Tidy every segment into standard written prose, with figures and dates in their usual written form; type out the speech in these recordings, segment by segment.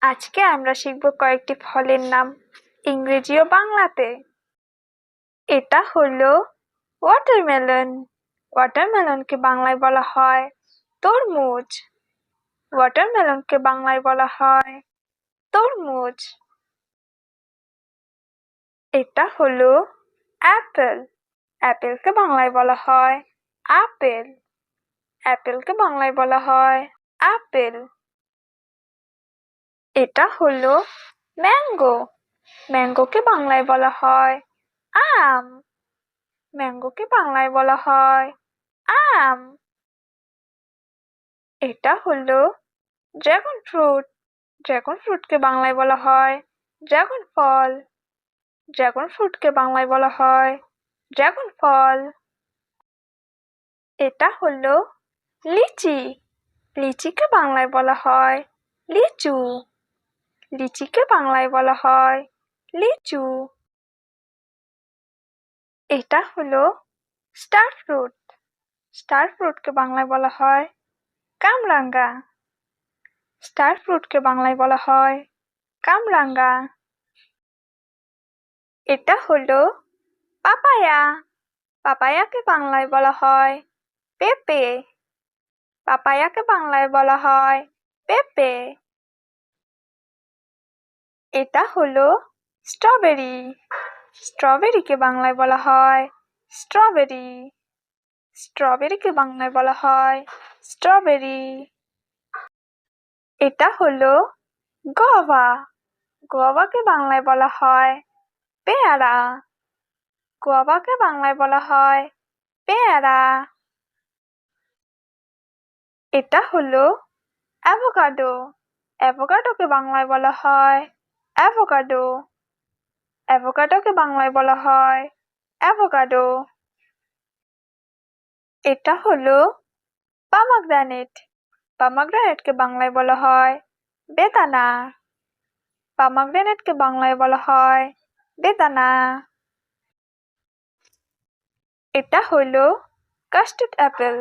আজকে আমরা শিখব কয়েকটি ফলের নাম ইংরেজি ও বাংলাতে। এটা হলো ওয়াটারমেলন। ওয়াটারমেলনকে বাংলায় বলা হয় তরমুজ। ওয়াটারমেলনকে বাংলায় বলা হয় তরমুজ। এটা হলো অ্যাপেল। অ্যাপেলকে বাংলায় বলা হয় আপেল। অ্যাপেলকে বাংলায় বলা হয় আপেল। এটা হলো ম্যাঙ্গো। ম্যাঙ্গোকে বাংলায় বলা হয় আম। ম্যাঙ্গোকে বাংলায় বলা হয় আম। এটা হলো ড্রাগন ফ্রুট। ড্রাগন ফ্রুটকে বাংলায় বলা হয় ড্রাগন ফল। ড্রাগন ফ্রুটকে বাংলায় বলা হয় ড্রাগন ফল। এটা হলো লিচি। লিচিকে বাংলায় বলা হয় লিচু। লিচিকে বাংলায় বলা হয় লিচু। এটা হলো স্টার ফ্রুট। স্টার ফ্রুটকে বাংলায় বলা হয় কামরাঙ্গা। স্টার ফ্রুটকে বাংলায় বলা হয় কামরাঙ্গা। এটা হলো পাপায়া। পাপায়াকে বাংলায় বলা হয় পেঁপে। পাপায়াকে বাংলায় বলা হয় পেঁপে। এটা হলো স্ট্রবেরি। স্ট্রবেরিকে বাংলায় বলা হয় স্ট্রবেরি। স্ট্রবেরিকে বাংলায় বলা হয় স্ট্রবেরি। এটা হলো গোয়াভা। গোয়াভাকে বাংলায় বলা হয় পেয়ারা। গোয়াভাকে বাংলায় বলা হয় পেয়ারা। এটা হলো অ্যাভোকাডো। অ্যাভোকাডোকে বাংলায় বলা হয় অ্যাভোকাডো। অ্যাভোকাডোকে বাংলায় বলা হয় অ্যাভোকাডো। এটা হলো পমগ্রানেট। পমগ্রানেটকে বাংলায় বলা হয় বেদানা। পমগ্রানেটকে বাংলায় বলা হয় বেদানা। এটা হলো কাস্টার্ড অ্যাপেল।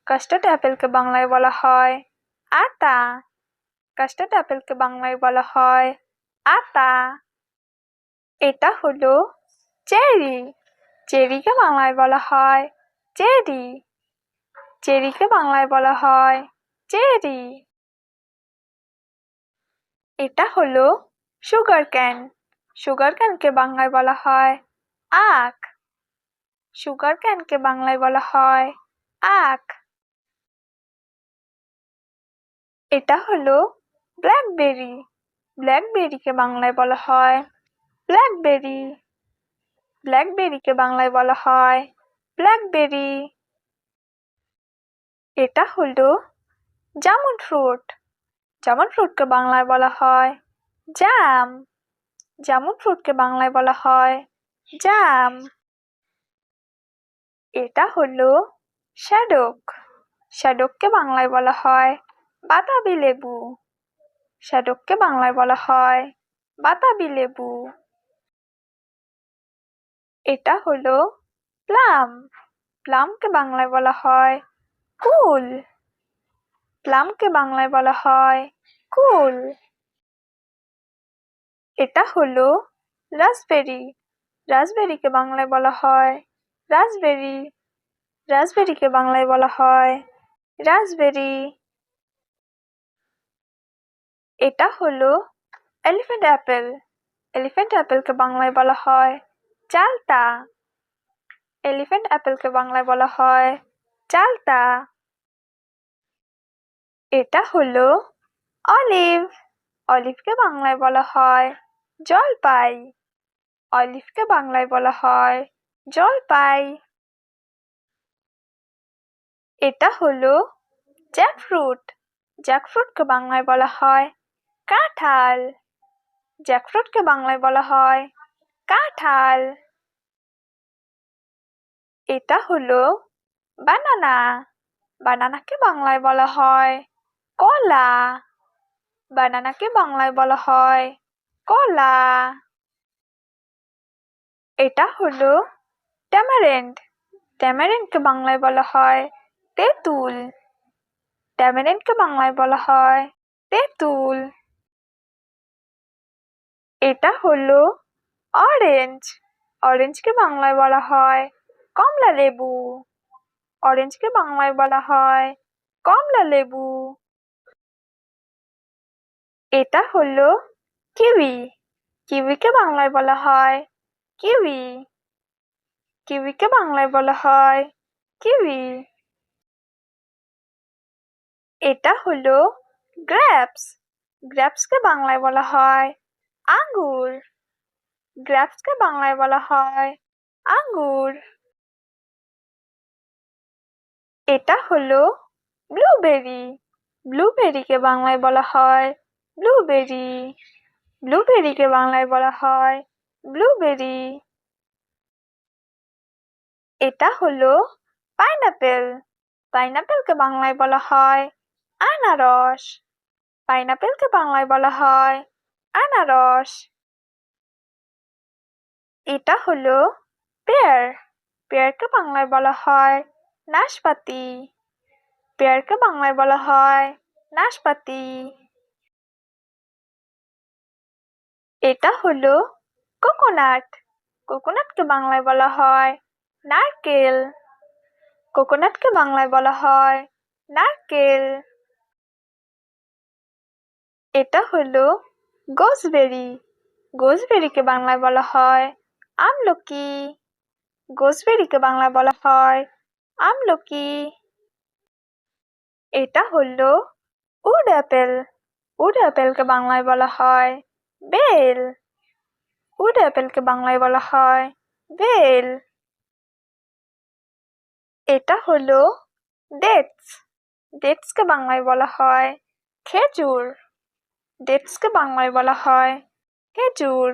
কাস্টার্ড অ্যাপেলকে বাংলায় বলা হয় আতা। কাস্টার্ড অ্যাপেলকে বাংলায় বলা হয় আতা। এটা হলো চেরি। চেরিকে বাংলায় বলা হয় চেরি। চেরিকে বাংলায় বলা হয় চেরি। এটা হলো সুগার ক্যান। সুগার ক্যানকে বাংলায় বলা হয় আখ। সুগার ক্যানকে বাংলায় বলা হয় আখ। এটা হলো ব্ল্যাকবেরি। ব্ল্যাকবেরিকে বাংলায় বলা হয় ব্ল্যাকবেরি। ব্ল্যাকবেরিকে বাংলায় বলা হয় ব্ল্যাকবেরি। এটা হলো জামুন ফ্রুট। জামুন ফ্রুটকে বাংলায় বলা হয় জাম। জামুন ফ্রুটকে বাংলায় বলা হয় জাম। এটা হলো শ্যাডক। শ্যাডককে বাংলায় বলা হয় বাতাবি লেবু। শ্যাডককে বাংলায় বলা হয় বাতাবি লেবু। এটা হলো প্লাম। প্লামকে বাংলায় বলা হয় কুল। প্লামকে বাংলায় বলা হয় কুল। এটা হলো রাসবেরি। রাসবেরিকে বাংলায় বলা হয় রাসবেরি। রাসবেরিকে বাংলায় বলা হয় রাসবেরি। এটা হলো এলিফ্যান্ট অ্যাপেল। এলিফ্যান্ট অ্যাপেলকে বাংলায় বলা হয় চালতা। এলিফ্যান্ট অ্যাপেলকে বাংলায় বলা হয় চালতা। এটা হলো অলিভ। অলিভকে বাংলায় বলা হয় জলপাই। অলিভকে বাংলায় বলা হয় জলপাই। এটা হলো জ্যাকফ্রুট। জ্যাকফ্রুটকে বাংলায় বলা হয় কাঁঠাল। জ্যাকফ্রুটকে বাংলায় বলা হয় কাঁঠাল। এটা হলো বানানা। বানানাকে বাংলায় বলা হয় কলা। বানানাকে বাংলায় বলা হয় কলা। এটা হলো ট্যামারিন্ড। ট্যামারিন্ডকে বাংলায় বলা হয় তেঁতুল। ট্যামারিন্ডকে বাংলায় বলা হয় তেঁতুল। এটা হলো অরেঞ্জ। অরেঞ্জকে বাংলায় বলা হয় কমলা লেবু। অরেঞ্জকে বাংলায় বলা হয় কমলা লেবু। এটা হলো কিউই। কিউইকে বাংলায় বলা হয় কিউই। কিউইকে বাংলায় বলা হয় কিউই। এটা হলো গ্রেপস। গ্রেপসকে বাংলায় বলা হয় আঙ্গুর। গ্রেপসকে বাংলায় বলা হয় আঙ্গুর। এটা হলো ব্লুবেরি। ব্লুবেরিকে বাংলায় বলা হয় ব্লুবেরি। ব্লুবেরিকে বাংলায় বলা হয় ব্লুবেরি। এটা হলো পাইনাপেল। পাইনাপেলকে বাংলায় বলা হয় আনারস। পাইনাপেলকে বাংলায় বলা হয় আনারস। এটা হলো পেয়ার। পেয়ারকে বাংলায় বলা হয় নাশপাতি। পেয়ারকে বাংলায় বলা হয় নাশপাতি। এটা হলো কোকোনাট। কোকোনাটকে বাংলায় বলা হয় নারকেল। কোকোনাটকে বাংলায় বলা হয় নারকেল। এটা হলো গোসবেরি। গোসবেরিকে বাংলায় বলা হয় আমলকি। গোসবেরিকে বাংলায় বলা হয় আমলকি। এটা হলো উড অ্যাপেল। উড অ্যাপেলকে বাংলায় বলা হয় বেল। উড অ্যাপেলকে বাংলায় বলা হয় বেল। এটা হলো ডেটস। ডেটসকে বাংলায় বলা হয় খেজুর। ডেটসকে বাংলায় বলা হয় খেজুর।